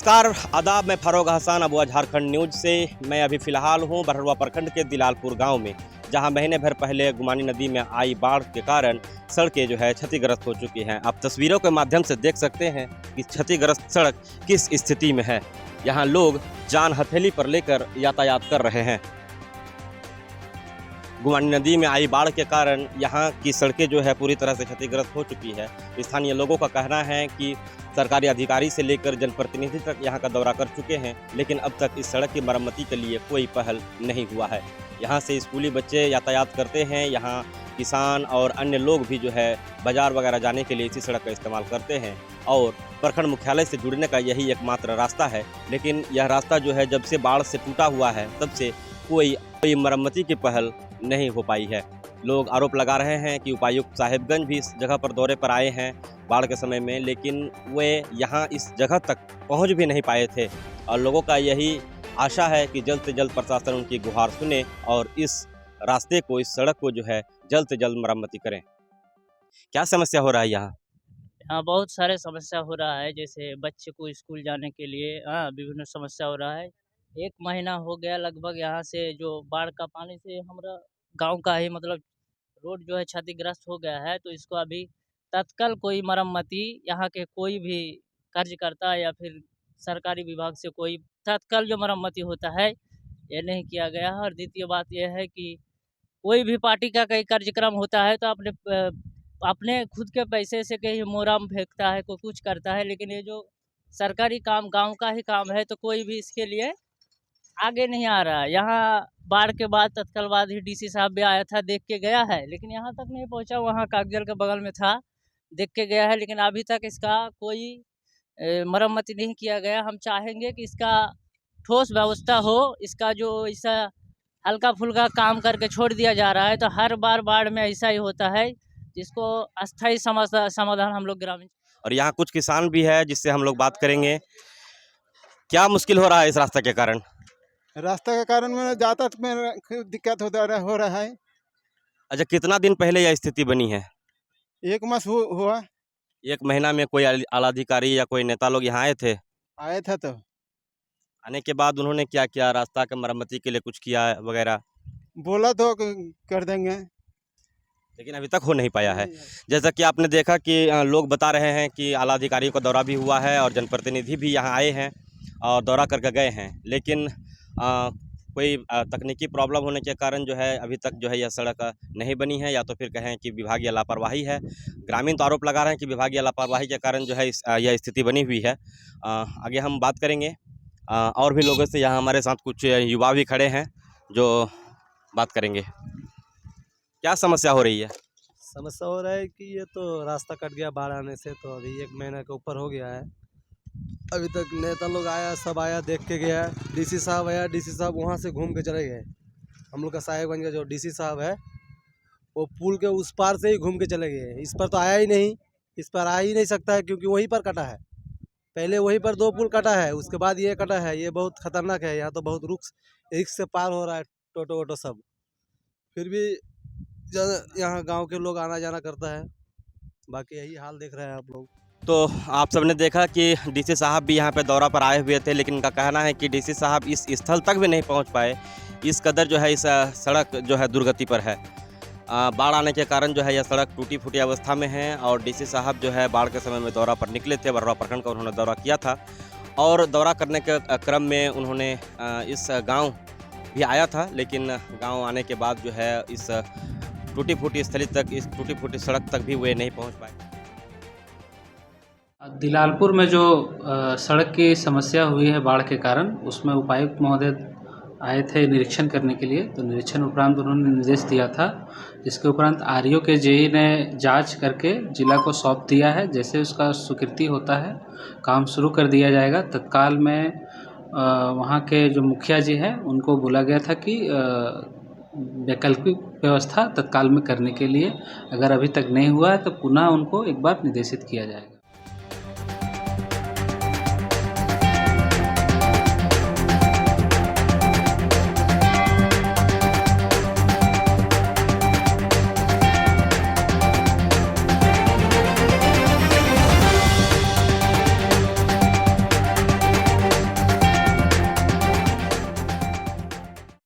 नमस्कार आदाब, मैं फारूक हसन अबुआ झारखंड न्यूज से। मैं अभी फ़िलहाल हूँ बरहड़वा प्रखंड के दिलालपुर गांव में, जहां महीने भर पहले गुमानी नदी में आई बाढ़ के कारण सड़कें क्षतिग्रस्त हो चुकी हैं। आप तस्वीरों के माध्यम से देख सकते हैं कि क्षतिग्रस्त सड़क किस स्थिति में है। यहां लोग जान हथेली पर लेकर यातायात कर रहे हैं। गुमानी नदी में आई बाढ़ के कारण यहाँ की सड़कें पूरी तरह से क्षतिग्रस्त हो चुकी है। स्थानीय लोगों का कहना है कि सरकारी अधिकारी से लेकर जनप्रतिनिधि तक यहाँ का दौरा कर चुके हैं, लेकिन अब तक इस सड़क की मरम्मती के लिए कोई पहल नहीं हुआ है। यहाँ से स्कूली बच्चे यातायात करते हैं, यहाँ किसान और अन्य लोग भी बाज़ार वगैरह जाने के लिए इसी सड़क का इस्तेमाल करते हैं और प्रखंड मुख्यालय से जुड़ने का यही एकमात्र रास्ता है। लेकिन यह रास्ता जब से बाढ़ से टूटा हुआ है तब से कोई मरम्मती की पहल नहीं हो पाई है। लोग आरोप लगा रहे हैं कि उपायुक्त साहिबगंज भी इस जगह पर दौरे पर आए हैं बाढ़ के समय में, लेकिन वे यहाँ इस जगह तक पहुँच भी नहीं पाए थे। और लोगों का यही आशा है कि जल्द से जल्द प्रशासन उनकी गुहार सुने और इस रास्ते को, इस सड़क को जल्द से जल्द मरम्मती करें। क्या समस्या हो रहा है यहाँ? हाँ, बहुत सारे समस्या हो रहा है। जैसे बच्चे को स्कूल जाने के लिए विभिन्न समस्या हो रहा है। 1 महीना हो गया लगभग, यहाँ से जो बाढ़ का पानी से हमारा गाँव का ही मतलब रोड क्षतिग्रस्त हो गया है। तो इसको अभी तत्काल कोई मरम्मती यहाँ के कोई भी कार्यकर्ता या फिर सरकारी विभाग से कोई तत्काल जो मरम्मती होता है, ये नहीं किया गया है। और द्वितीय बात यह है कि कोई भी पार्टी का कहीं कार्यक्रम होता है तो अपने खुद के पैसे से कहीं मोरम फेंकता है, कोई कुछ करता है, लेकिन ये जो सरकारी काम गाँव का ही काम है तो कोई भी इसके लिए आगे नहीं आ रहा है। यहाँ बाढ़ के बाद तत्काल बाद ही डीसी साहब भी आया था, देख के गया है, लेकिन यहाँ तक नहीं पहुँचा। वहाँ कागजल के बगल में था, देख के गया है, लेकिन अभी तक इसका कोई मरम्मती नहीं किया गया। हम चाहेंगे कि इसका ठोस व्यवस्था हो। इसका जो ऐसा हल्का फुल्का काम करके छोड़ दिया जा रहा है तो हर बार बाढ़ में ऐसा ही होता है, जिसको अस्थायी समाधान हम लोग ग्रामीण। और यहाँ कुछ किसान भी है जिससे हम लोग बात करेंगे। क्या मुश्किल हो रहा है इस रास्ते के कारण? रास्ता के कारण में यातायात में दिक्कत हो रहा है। अच्छा, कितना दिन पहले यह स्थिति बनी है? 1 मास हुआ। 1 महीना में कोई आलाधिकारी या कोई नेता लोग यहाँ आए थे? आया था तो आने के बाद उन्होंने क्या किया? रास्ता के मरम्मती के लिए कुछ किया वगैरह? बोला तो कर देंगे, लेकिन अभी तक हो नहीं पाया है। जैसा कि आपने देखा कि लोग बता रहे हैं कि आला अधिकारियों का दौरा भी हुआ है और जनप्रतिनिधि भी यहाँ आए हैं और दौरा करके गए हैं, लेकिन कोई तकनीकी प्रॉब्लम होने के कारण अभी तक यह सड़क नहीं बनी है, या तो फिर कहें कि विभागीय लापरवाही है। ग्रामीण तो आरोप लगा रहे हैं कि विभागीय लापरवाही के कारण यह स्थिति बनी हुई है। आगे हम बात करेंगे और भी लोगों से। यहाँ हमारे साथ कुछ युवा भी खड़े हैं जो बात करेंगे। क्या समस्या हो रही है? समस्या हो रहा है कि ये तो रास्ता कट गया बाढ़ आने से, तो अभी 1 महीना के ऊपर हो गया है। अभी तक नेता लोग आया, सब आया, देख के गया। डीसी साहब आया, डीसी साहब वहाँ से घूम के चले गए। हम लोग का साहिबगंज का जो डीसी साहब है वो पुल के उस पार से ही घूम के चले गए। इस पर तो आया ही नहीं, इस पर आ ही नहीं सकता है क्योंकि वहीं पर कटा है। पहले वहीं पर 2 पुल कटा है, उसके बाद ये कटा है। ये बहुत खतरनाक है। यहाँ तो बहुत रिक्स से पार हो रहा है टोटो वोटो सब। फिर भी यहाँ गांव के लोग आना जाना करता है। बाकी यही हाल देख रहे हैं आप लोग। तो आप सबने देखा कि डीसी साहब भी यहाँ पे दौरा पर आए हुए थे, लेकिन इनका कहना है कि डीसी साहब इस स्थल तक भी नहीं पहुँच पाए। इस कदर इस सड़क दुर्गति पर है। बाढ़ आने के कारण यह सड़क टूटी फूटी अवस्था में है और डीसी साहब बाढ़ के समय में दौरा पर निकले थे। बरहड़वा प्रखंड का उन्होंने दौरा किया था और दौरा करने के क्रम में उन्होंने इस गाँव भी आया था, लेकिन गाँव आने के बाद इस टूटी फूटी स्थली तक, इस टूटी फूटी सड़क तक भी वे नहीं पहुंच पाए। दिलालपुर में जो सड़क की समस्या हुई है बाढ़ के कारण, उसमें उपायुक्त महोदय आए थे निरीक्षण करने के लिए। तो निरीक्षण उपरांत उन्होंने निर्देश दिया था, जिसके उपरांत आरईओ के जेई ने जांच करके जिला को सौंप दिया है। जैसे उसका स्वीकृति होता है काम शुरू कर दिया जाएगा। तत्काल में वहाँ के जो मुखिया जी हैं उनको बोला गया था कि वैकल्पिक व्यवस्था तत्काल में करने के लिए। अगर अभी तक नहीं हुआ है तो पुनः उनको एक बार निर्देशित किया जाएगा।